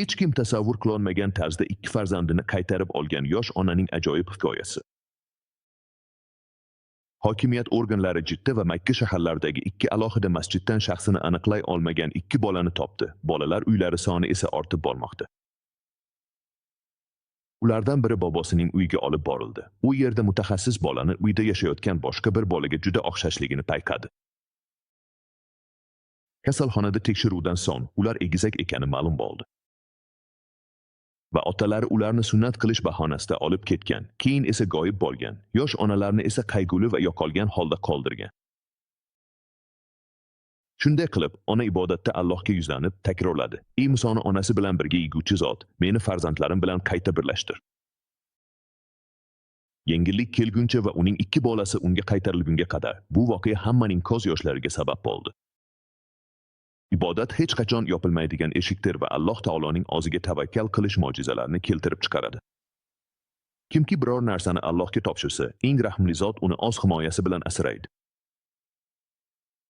Hech kim tasavvur qilolmagan tarzda 2 farzandini qaytarib olgan yosh onaning ajoyib hikoyasi. Hokimiyat organlari Jidda va Makka shaharlaridagi 2 alohida masjiddan shaxsini aniqlay olmagan 2 bolani topdi. Bolalar uylari soni esa ortib bormoqda. Ulardan biri bobosining uyiga olib borildi. U yerda mutaxassis bolani uyda yashayotgan boshqa bir bolaga juda o'xshashligini payqadi. Kasalxonada tekshiruvdan so'ng ular egizak ekani ma'lum bo'ldi. Va otalari ularni sunnat qilish bahonasida olib ketgan, keyin esa g'oyib bo'lgan. Yosh onalarni esa qayg'uli va yo'qolgan holda qoldirgan. Shunday qilib, ona ibodatda Allohga yuzlanib takrorladi: "Ey Musoni onasi bilan birga yeguvchi zot, meni farzandlarim bilan qayta birlashtir." Yengillik kelguncha va uning 2 bolasi unga qaytarilgunga qadar bu voqea hammaning ko'z yoshlariga sabab bo'ldi. Ibodat hech qachon yopilmaydigan eshikdir va Alloh taoloning o'ziga tavakkal qilish mo'jizalarini keltirib chiqaradi. Kimki biror narsani Allohga topshirsa, eng rahmli zot uni o'z himoyasi bilan asraydi.